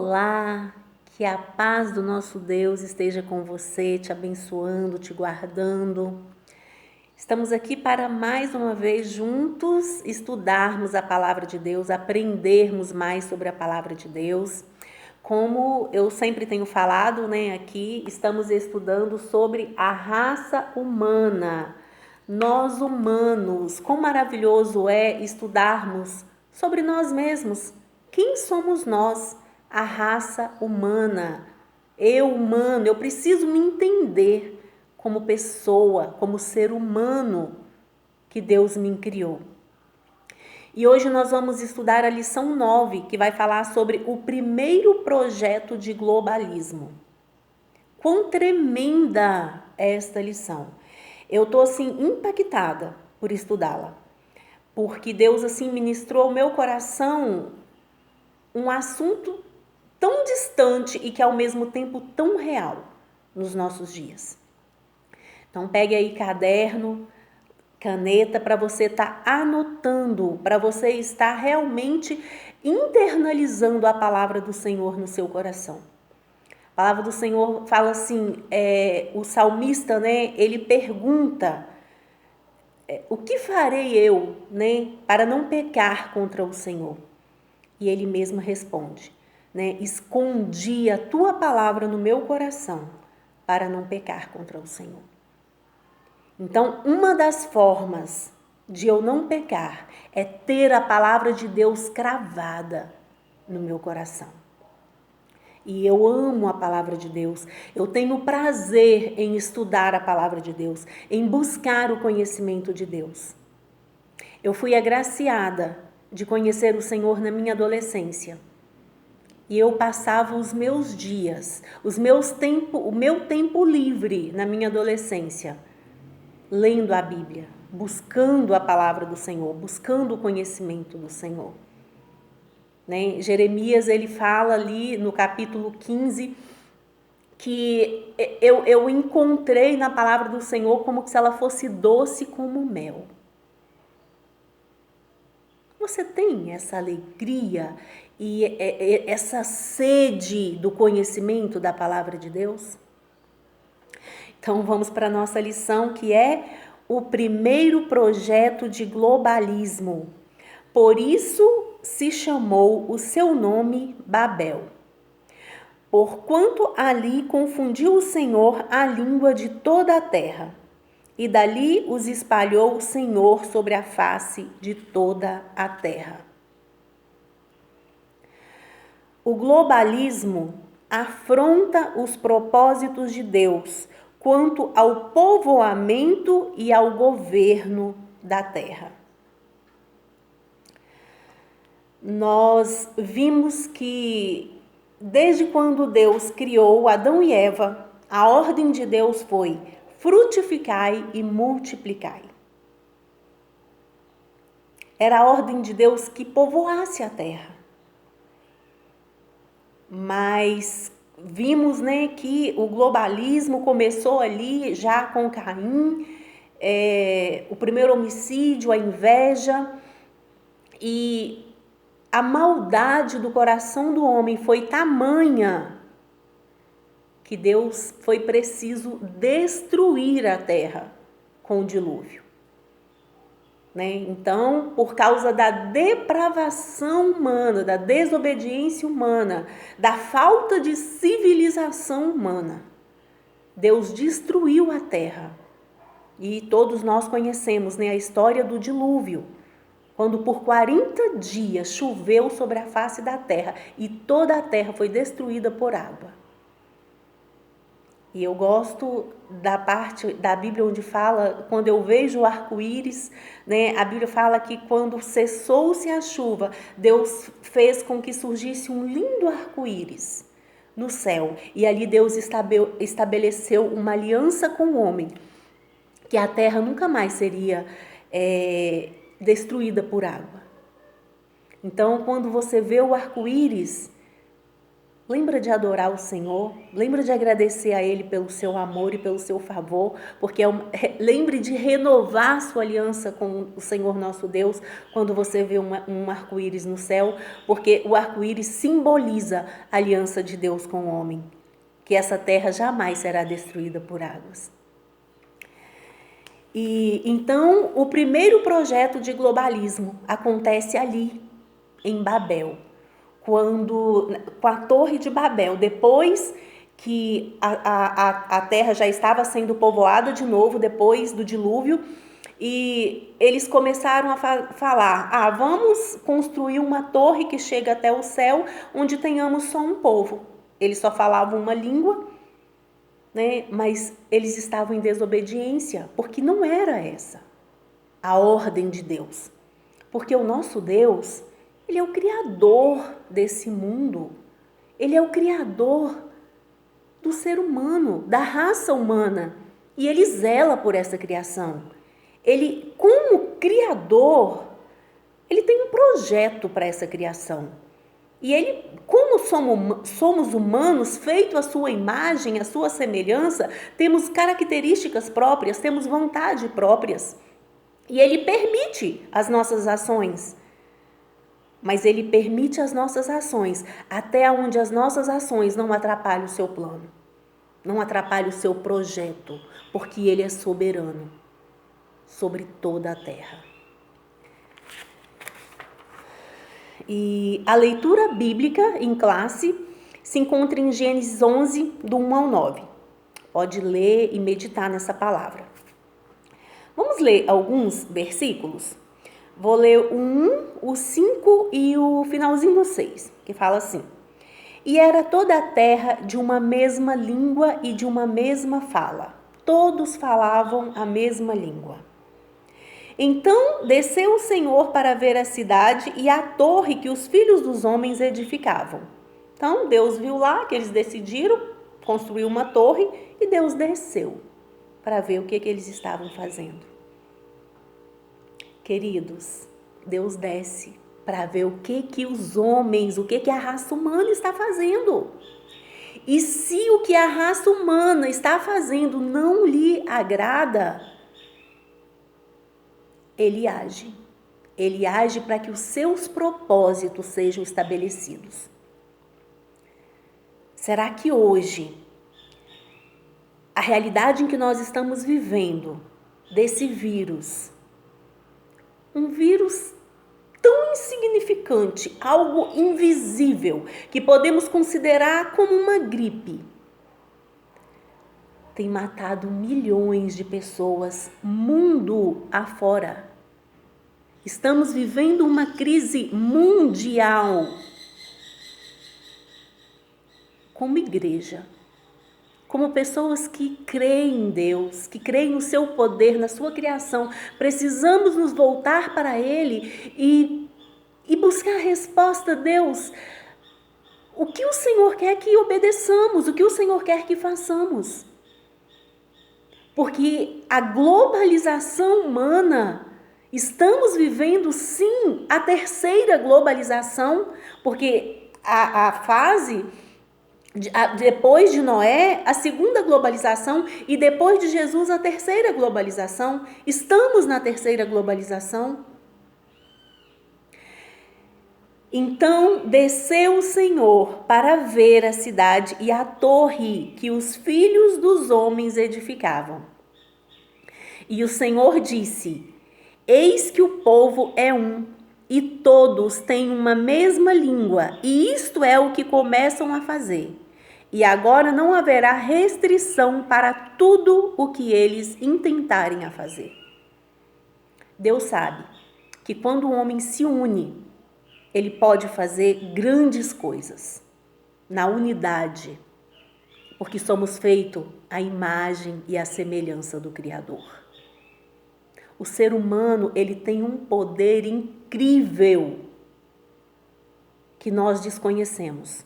Olá, que a paz do nosso Deus esteja com você, te abençoando, te guardando. Estamos aqui para mais uma vez juntos estudarmos a palavra de Deus, aprendermos mais sobre a palavra de Deus. Como eu sempre tenho falado, aqui estamos estudando sobre a raça humana. Nós humanos, quão maravilhoso é estudarmos sobre nós mesmos. Quem somos nós? A raça humana. Eu humano, eu preciso me entender como pessoa, como ser humano que Deus me criou. E hoje nós vamos estudar a lição 9, que vai falar sobre o primeiro projeto de globalismo. Quão tremenda é esta lição! Eu estou assim impactada por estudá-la, porque Deus assim ministrou ao meu coração um assunto tão distante e que ao mesmo tempo tão real nos nossos dias. Então pegue aí caderno, caneta para você estar anotando, para você estar realmente internalizando a palavra do Senhor no seu coração. A palavra do Senhor fala assim, o salmista, ele pergunta, o que farei eu, para não pecar contra o Senhor? E ele mesmo responde, escondi a tua palavra no meu coração para não pecar contra o Senhor. Então, uma das formas de eu não pecar é ter a palavra de Deus cravada no meu coração. E eu amo a palavra de Deus, eu tenho prazer em estudar a palavra de Deus, em buscar o conhecimento de Deus. Eu fui agraciada de conhecer o Senhor na minha adolescência. E eu passava os meus dias, o meu tempo livre na minha adolescência, lendo a Bíblia, buscando a palavra do Senhor, buscando o conhecimento do Senhor. Jeremias, ele fala ali no capítulo 15 que eu encontrei na palavra do Senhor como se ela fosse doce como mel. Você tem essa alegria e essa sede do conhecimento da palavra de Deus? Então vamos para a nossa lição, que é o primeiro projeto de globalismo. Por isso se chamou o seu nome Babel, porquanto ali confundiu o Senhor a língua de toda a terra, e dali os espalhou o Senhor sobre a face de toda a terra. O globalismo afronta os propósitos de Deus quanto ao povoamento e ao governo da terra. Nós vimos que desde quando Deus criou Adão e Eva, a ordem de Deus foi: frutificai e multiplicai. Era a ordem de Deus que povoasse a terra. Mas vimos, que o globalismo começou ali já com Caim, o primeiro homicídio, a inveja, e a maldade do coração do homem foi tamanha que Deus foi preciso destruir a terra com o dilúvio. Então, por causa da depravação humana, da desobediência humana, da falta de civilização humana, Deus destruiu a terra. E todos nós conhecemos, a história do dilúvio, quando por 40 dias choveu sobre a face da terra e toda a terra foi destruída por água. E eu gosto da parte da Bíblia onde fala, quando eu vejo o arco-íris, a Bíblia fala que quando cessou-se a chuva, Deus fez com que surgisse um lindo arco-íris no céu. E ali Deus estabeleceu uma aliança com o homem, que a terra nunca mais seria destruída por água. Então, quando você vê o arco-íris, Lembra de adorar o Senhor, lembra de agradecer a Ele pelo seu amor e pelo seu favor, porque lembre de renovar sua aliança com o Senhor nosso Deus quando você vê um arco-íris no céu, porque o arco-íris simboliza a aliança de Deus com o homem, que essa terra jamais será destruída por águas. E então o primeiro projeto de globalismo acontece ali, em Babel. Com a Torre de Babel, depois que a terra já estava sendo povoada de novo, depois do dilúvio, e eles começaram a falar, vamos construir uma torre que chega até o céu, onde tenhamos só um povo. Eles só falavam uma língua, né? Mas eles estavam em desobediência, porque não era essa a ordem de Deus. Porque o nosso Deus, Ele é o Criador desse mundo. Ele é o Criador do ser humano, da raça humana. E Ele zela por essa criação. Ele, como Criador, Ele tem um projeto para essa criação. E Ele, como somos humanos, feito à sua imagem, à sua semelhança, temos características próprias, temos vontade próprias. E Ele permite as nossas ações. Mas Ele permite as nossas ações até onde as nossas ações não atrapalhem o seu plano, não atrapalhem o seu projeto, porque Ele é soberano sobre toda a terra. E a leitura bíblica em classe se encontra em Gênesis 11, do 1 ao 9. Pode ler e meditar nessa palavra. Vamos ler alguns versículos? Vou ler o 1, o 5 e o finalzinho do 6, que fala assim: E era toda a terra de uma mesma língua e de uma mesma fala. Todos falavam a mesma língua. Então desceu o Senhor para ver a cidade e a torre que os filhos dos homens edificavam. Então Deus viu lá que eles decidiram construir uma torre e Deus desceu para ver o que eles estavam fazendo. Queridos, Deus desce para ver o que os homens, o que a raça humana está fazendo. E se o que a raça humana está fazendo não lhe agrada, Ele age. Ele age para que os seus propósitos sejam estabelecidos. Será que hoje, a realidade em que nós estamos vivendo, desse vírus, um vírus tão insignificante, algo invisível, que podemos considerar como uma gripe, tem matado milhões de pessoas, mundo afora. Estamos vivendo uma crise mundial. Como igreja, como pessoas que creem em Deus, que creem no seu poder, na sua criação, precisamos nos voltar para Ele e buscar a resposta, Deus. O que o Senhor quer que obedeçamos, o que o Senhor quer que façamos? Porque a globalização humana, estamos vivendo sim a terceira globalização, porque a fase, depois de Noé, a segunda globalização, e depois de Jesus, a terceira globalização. Estamos na terceira globalização. Então desceu o Senhor para ver a cidade e a torre que os filhos dos homens edificavam. E o Senhor disse: Eis que o povo é um, e todos têm uma mesma língua, e isto é o que começam a fazer. E agora não haverá restrição para tudo o que eles intentarem a fazer. Deus sabe que quando o homem se une, ele pode fazer grandes coisas na unidade, porque somos feitos à imagem e à semelhança do Criador. O ser humano, ele tem um poder incrível que nós desconhecemos.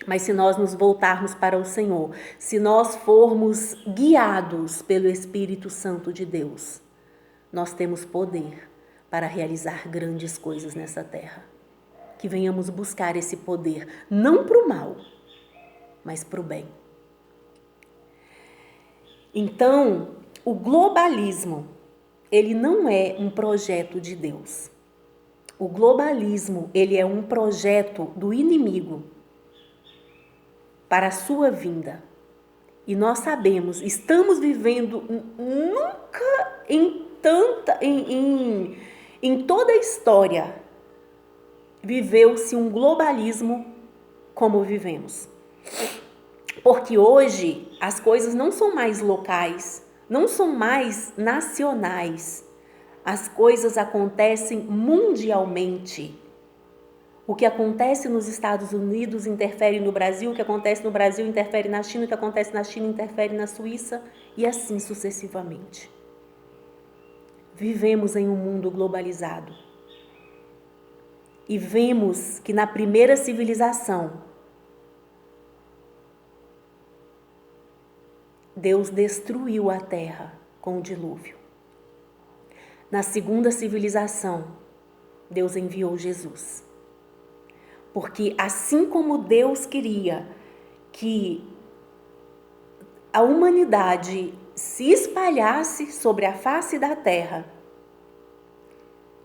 Mas se nós nos voltarmos para o Senhor, se nós formos guiados pelo Espírito Santo de Deus, nós temos poder para realizar grandes coisas nessa terra. que venhamos buscar esse poder, não para o mal, mas para o bem. Então, o globalismo, ele não é um projeto de Deus. O globalismo, ele é um projeto do inimigo para a sua vinda. E nós sabemos, estamos vivendo nunca em toda a história, viveu-se um globalismo como vivemos. Porque hoje as coisas não são mais locais, não são mais nacionais. As coisas acontecem mundialmente. O que acontece nos Estados Unidos interfere no Brasil, o que acontece no Brasil interfere na China, o que acontece na China interfere na Suíça e assim sucessivamente. Vivemos em um mundo globalizado. E vemos que na primeira civilização, Deus destruiu a terra com o dilúvio. Na segunda civilização, Deus enviou Jesus. Porque assim como Deus queria que a humanidade se espalhasse sobre a face da terra,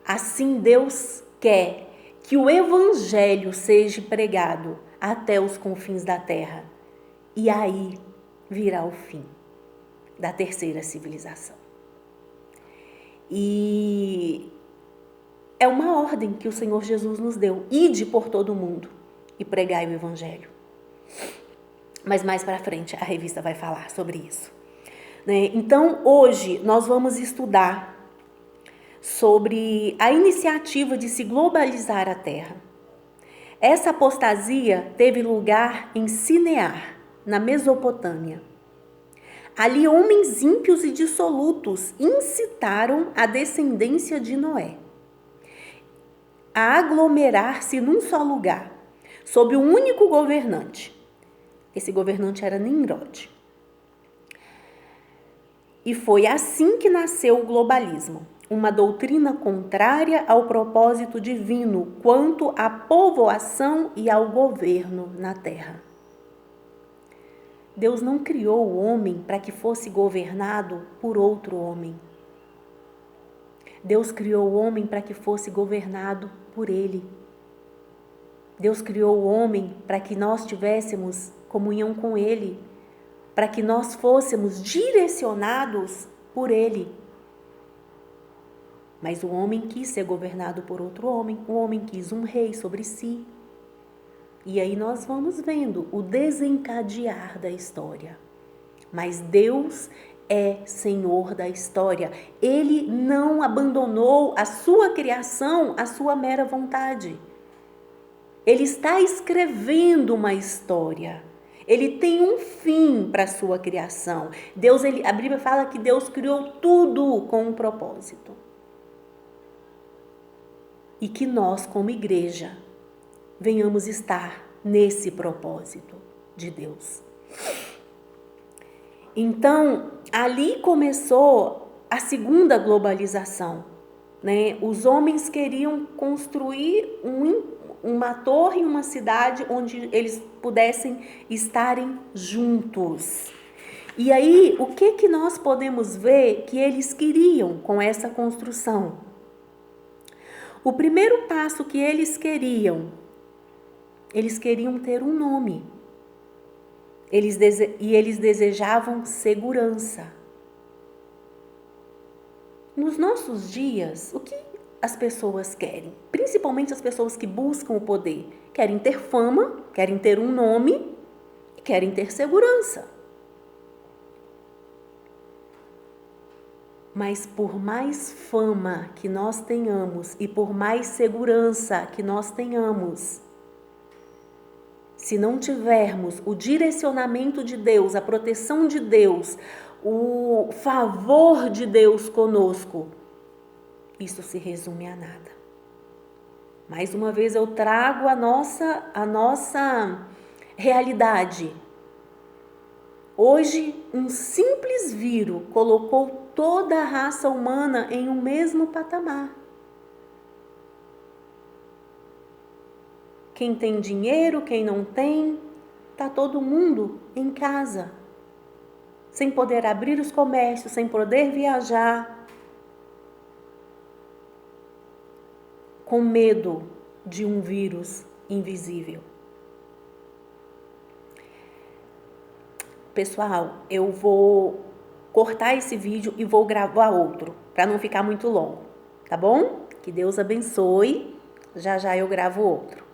assim Deus quer que o evangelho seja pregado até os confins da terra. E aí virá o fim da terceira civilização. E é uma ordem que o Senhor Jesus nos deu: ide por todo o mundo e pregai o evangelho. Mas mais para frente a revista vai falar sobre isso. Então hoje nós vamos estudar sobre a iniciativa de se globalizar a terra. Essa apostasia teve lugar em Sinear, na Mesopotâmia. Ali homens ímpios e dissolutos incitaram a descendência de Noé a aglomerar-se num só lugar, sob um único governante. Esse governante era Nimrod. E foi assim que nasceu o globalismo, uma doutrina contrária ao propósito divino quanto à povoação e ao governo na terra. Deus não criou o homem para que fosse governado por outro homem. Deus criou o homem para que fosse governado por ele. Deus criou o homem para que nós tivéssemos comunhão com ele, para que nós fôssemos direcionados por ele. Mas o homem quis ser governado por outro homem, o homem quis um rei sobre si. E aí nós vamos vendo o desencadear da história. Mas Deus é Senhor da história. Ele não abandonou a sua criação à sua mera vontade. Ele está escrevendo uma história. Ele tem um fim para a sua criação. A Bíblia fala que Deus criou tudo com um propósito. E que nós, como igreja, venhamos estar nesse propósito de Deus. Então, ali começou a segunda globalização, né? Os homens queriam construir uma torre, uma cidade onde eles pudessem estarem juntos. E aí, o que nós podemos ver que eles queriam com essa construção? O primeiro passo que eles queriam ter um nome. Eles desejavam segurança. Nos nossos dias, o que as pessoas querem? Principalmente as pessoas que buscam o poder. Querem ter fama, querem ter um nome e querem ter segurança. Mas por mais fama que nós tenhamos e por mais segurança que nós tenhamos, se não tivermos o direcionamento de Deus, a proteção de Deus, o favor de Deus conosco, isso se resume a nada. Mais uma vez eu trago a nossa realidade. Hoje, um simples vírus colocou toda a raça humana em um mesmo patamar. quem tem dinheiro, quem não tem, tá todo mundo em casa, sem poder abrir os comércios, sem poder viajar, com medo de um vírus invisível. Pessoal, eu vou cortar esse vídeo e vou gravar outro, para não ficar muito longo, tá bom? Que Deus abençoe. Já já eu gravo outro.